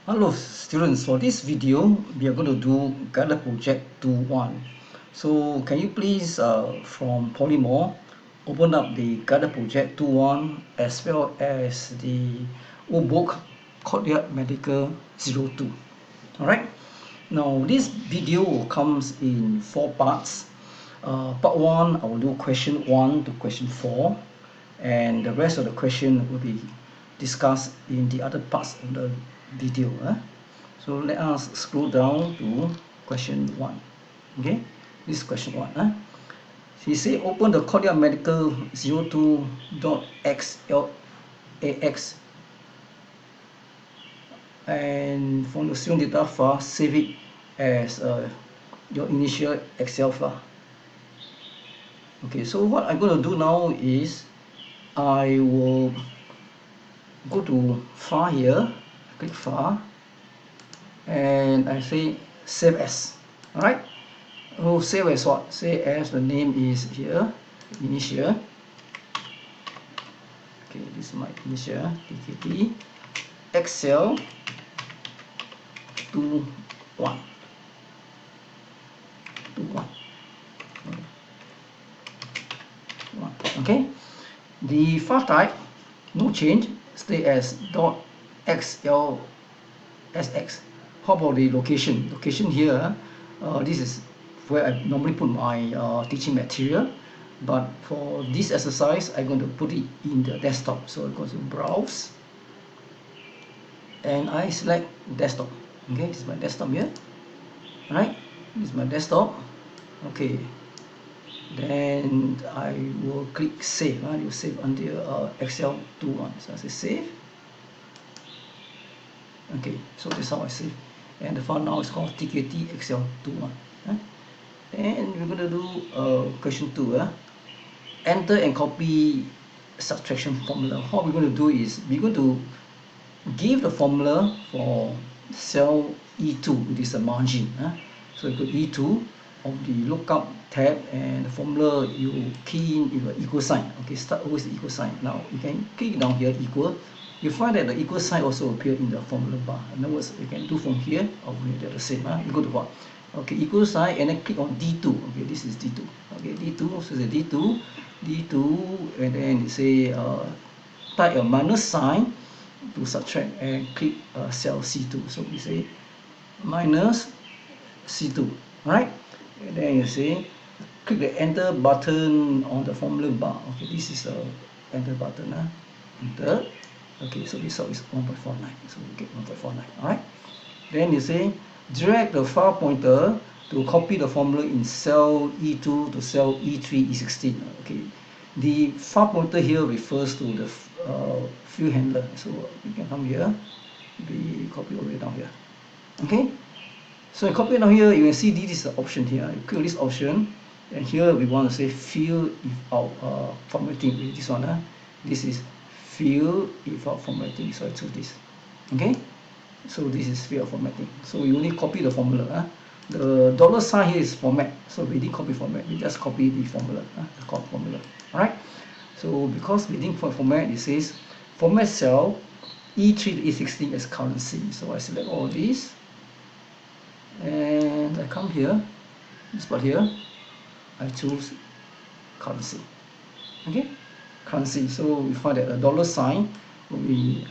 Hello students, for this video we are going to do guided project 2-1. So can you please from Polymore open up the guided project 2-1 as well as the workbook Courtyard Medical 02. Alright, now this video comes in 4 parts. Part 1 I will do question 1 to question 4, and the rest of the question will be discussed in the other parts of the video. So let us scroll down to question 1. Okay, this is question 1. He say open the Courtyard Medical 02.xlax, and from the student data file save it as your initial Excel file. Okay, so what I'm going to do now is I will go to file here, click file, and I say save as. Alright, oh, save as what? Save as the name is here, initial. Okay, this is my initial, TKT, Excel 2-1. Okay, the file type no change, stay as .xlsx. How about the location? Location here, this is where I normally put my teaching material, but for this exercise I'm going to put it in the desktop. So I go to browse and I select desktop. Okay, this is my desktop here. Alright, this is my desktop. Okay, then I will click save. You save under Excel 2-1. So I say save. Okay, so this is how I save, and the file now is called TKT Excel 2-1. And we're going to do question 2. Enter and copy subtraction formula. What we're going to do is we're going to give the formula for cell E2, which is the margin. So you go E2 of the lookup tab, and the formula you key in your equal sign. Okay, start always the equal sign. Now you can click down here, equal. You find that the equal sign also appear in the formula bar. In other words, you can do from here or from here, they're the same. You go to what? Okay, equal sign, and then click on D2. Okay, this is D2. Okay, D2, so it's D2, and then you say type a minus sign to subtract, and click cell C2. So we say minus C2. Alright, and then you say click the enter button on the formula bar. Okay, this is the enter button. Enter. Okay, so this is 1.49. So we get 1.49. Alright, then you say drag the file pointer to copy the formula in cell E2 to cell E3 E16. Okay, the file pointer here refers to the field handler. So you can come here, we copy all the way down here. Okay, so I copy down here, you can see this is the option here. You click this option, and here we want to say field without formatting. This one, this is field without formatting, so I choose this. Okay, so this is field formatting. So we only copy the formula. The dollar sign here is format, so we didn't copy format, we just copy the formula, the called formula. Alright, so because we didn't format, it says format cell E3 to E16 as currency. So I select all these, and I come here, this part here, I choose currency. Okay, currency. So we find that the dollar sign will be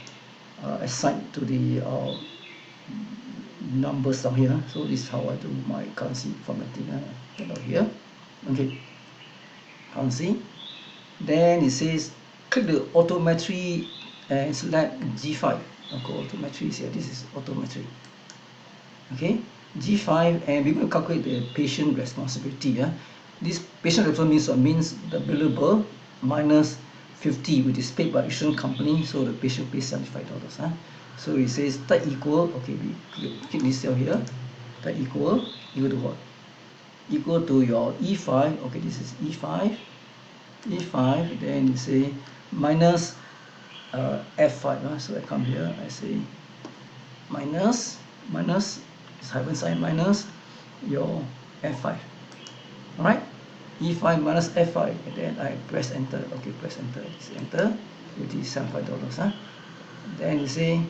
assigned to the numbers down here. So this is how I do my currency formatting down here. Okay, currency. Then it says click the autometry and select G5. Okay, autometry is here. This is autometry. Okay, G5, and we're going to calculate the patient responsibility. This patient responsibility means the billable minus 50, which is paid by insurance company. So the patient pays $75. So it says type equal. Okay, we click this cell here. Type equal to what? Equal to your E5. Okay, this is E5. E5. Then you say minus F5. So I come here. I say minus is hyphen sign minus your F5. Alright, E5 minus F5, and then I press enter. Okay, press enter. Enter, which is $75. Then you say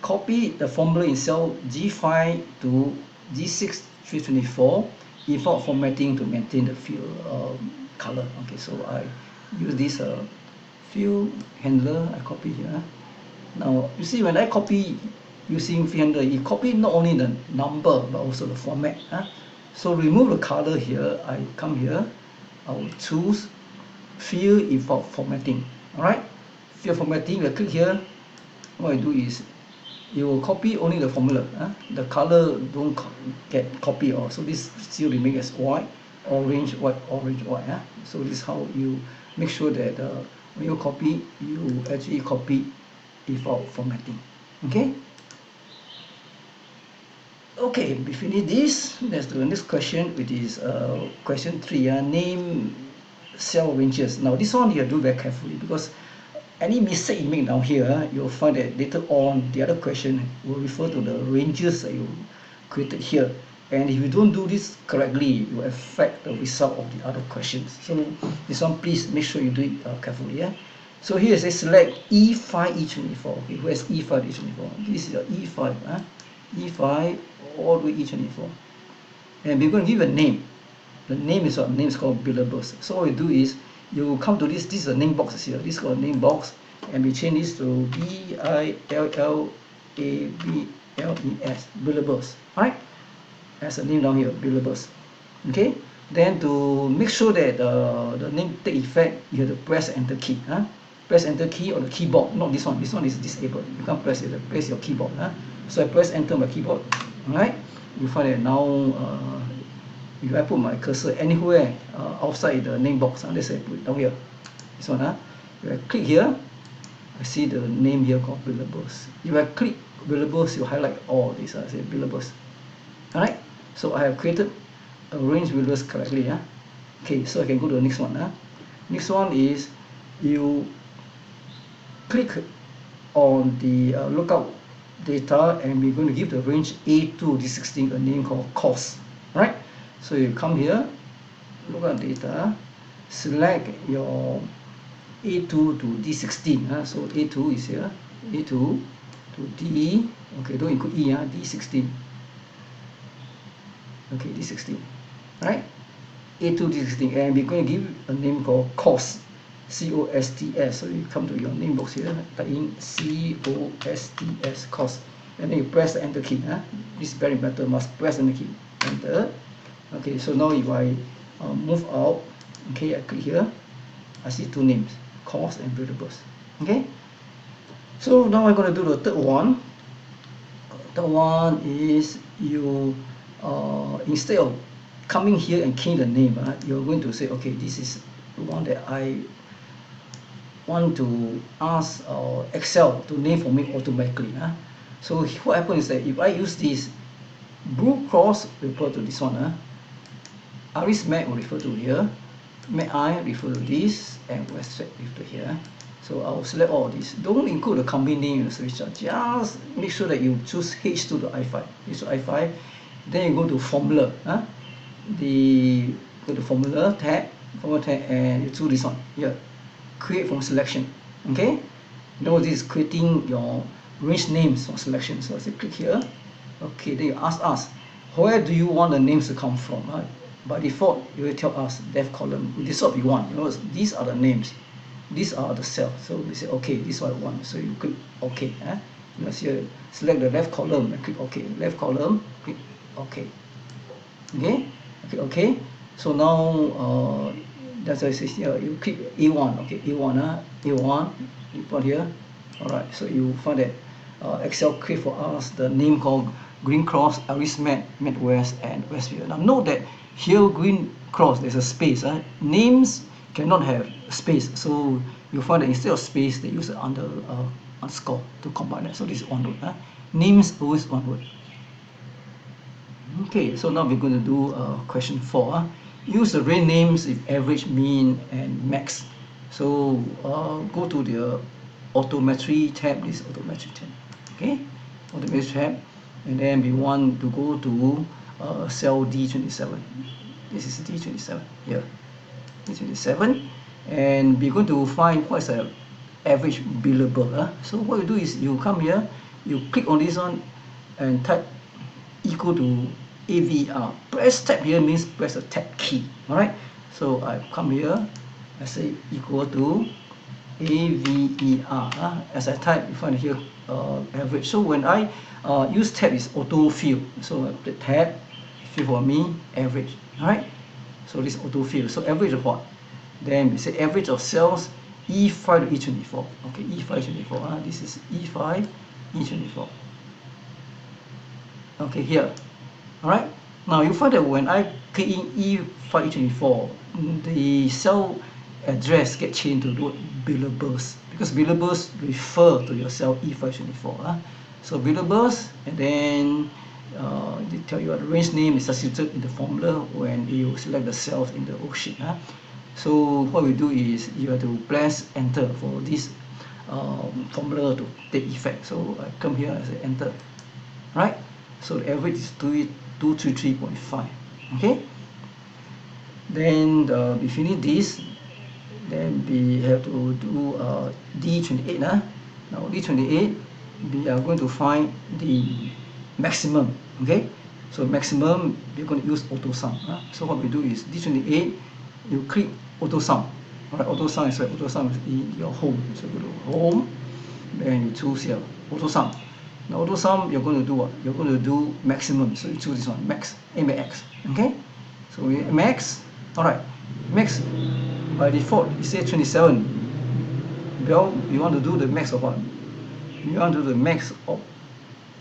copy the formula in cell G5 to G6 324 without formatting to maintain the field color. Okay, so I use this field handler, I copy here. Now you see when I copy using field handler, it copy not only the number but also the format. So remove the color here, I come here, I will choose field without formatting. Alright, field formatting, I click here. What I do is you will copy only the formula. The color don't get copied, or so this still remain as white, orange, white, orange, white. So this is how you make sure that when you copy, you actually copy without formatting. Okay. Okay, we finish this. Let's do the next question, which is question 3. Name cell ranges. Now this one you have to do very carefully, because any mistake you make down here, you'll find that later on the other question will refer to the ranges that you created here. And if you don't do this correctly, it will affect the result of the other questions. So this one, please make sure you do it carefully. So here it says select E5 E24. Okay, where's E5 E24? This is your E5. E5 all the way E24. And we're going to give a name. The name is what? Name is called billables. So what we do is you come to this is a name box here. This is called a name box, and we change this to billables, billables. Right? As a name down here, billables. Okay. Then to make sure that the name take effect, you have to press enter key. Press enter key on the keyboard, not this one. This one is disabled. You can't press it. Press your keyboard. So I press enter on my keyboard. Alright. You find that now. If I put my cursor anywhere outside the name box, let's say I put it down here, this one, if I click here, I see the name here called billables. If I click billables, you highlight all these, I say billables. Alright, so I have created, arranged billables correctly. Okay, so I can go to the next one. Next one is you click on the lookup data, and we're going to give the range A2 D16 a name called cost. Right? So you come here, look at data, select your A2 to D16. So A2 is here, A2 to D, okay, don't include E, D16. Okay, D16, right? A2 D16, and we're going to give a name called cost, C-O-S-T-S. So you come to your name box here, type in C-O-S-T-S, cost, and then you press the enter key. This is very important, must press the enter key, enter. Okay, so now if I move out, okay, I click here, I see two names, cost and billables. Okay, so now I'm going to do the third one. Third one is you instead of coming here and keying the name, you're going to say, okay, this is the one that I want to ask Excel to name for me automatically. So what happens is that if I use this, blue cross refer to this one. Iris Mac will refer to here, Mac I refer to this, and West refer to here. So I'll select all of these. Don't include the company name in the service charge. Just make sure that you choose H2 to I5. H2 to I5. Then you go to formula. Go to formula tab, and you choose this one here. Create from selection. Okay. Now this is creating your range names from selection. So I say click here. Okay. Then you ask us, where do you want the names to come from? By default, you will tell us left column. This is what we want. These are the names. These are the cells. So we say, okay, this is what I want. So you click OK. You see, select the left column and click OK. Left column, click OK. Okay, click OK. So now that's why it says here. You click A1. Okay, A1. A1. You put here. All right. So you find that Excel create for us the name called Green Cross, Iris Med, Midwest, and Westview. Now note that here Green Cross, there's a space. Names cannot have space, so you find that instead of space, they use underscore to combine it. So this is one word. Names always one word. Okay, so now we're going to do question 4. Use the range names with average, mean, and max. So go to the autometry tab. This autometry tab. Okay, autometry tab. And then we want to go to cell D27. This is D27 here. D27, and we're going to find what's the average billable. So what you do is you come here, you click on this one and type equal to AVR. Press tab here means press the tab key. Alright, so I come here, I say equal to AVER. As I type, you find here average. So when I use tab, is auto fill. So I put tab, fill for me, average. Alright, so this auto fill. So average of what? Then we say average of cells E5 to E24. Okay, E5, E24. This is E5, E24. Okay, here. Alright, now you find that when I click in E5, E24, the cell address get changed to the billables, because billables refer to your cell E524. So billables, and then they tell you the range name is substituted in the formula when you select the cells in the worksheet. So what we do is you have to press enter for this formula to take effect. So I come here and say enter. Right? So the average is 233.5. Okay? Then we finish this. Then we have to do D28. Now D28, we are going to find the maximum. Okay? So maximum, we're going to use auto sum. So what we do is D28, you click auto sum. Alright, auto sum is in your home. So go to home, then you choose here auto sum. Now auto sum, you're going to do what? You're going to do maximum. So you choose this one, max, max. Okay? So we max. Alright, max by default it says 27. Well, we want to do the max of what? We want to do the max of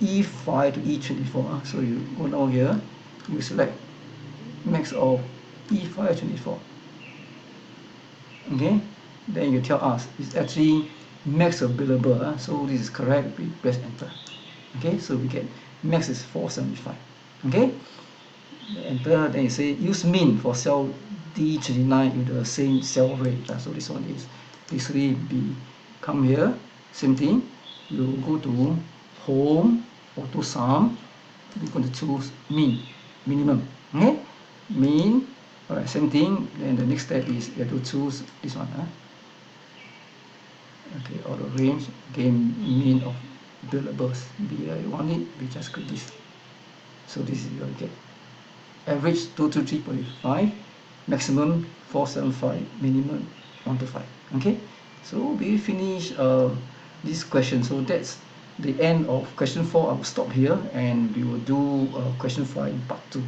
E5 to E24. So you go down here, you select max of E5 24. Okay, then you tell us it's actually max available. So this is correct. We press enter. Okay, so we get max is 475. Okay, enter. Then you say use min for cell D29 in the same cell rate. So this one is basically be come here, same thing. You go to home, auto sum. You're going to choose min, minimum. Okay, min. Alright, same thing. Then the next step is you have to choose this one. Okay, auto range, again min of billables. You want it, we just click this. So this is your get. Average 223.5, maximum 475, minimum 125. Okay, so we finish this question. So that's the end of question 4. I will stop here and we will do question 5 in part 2.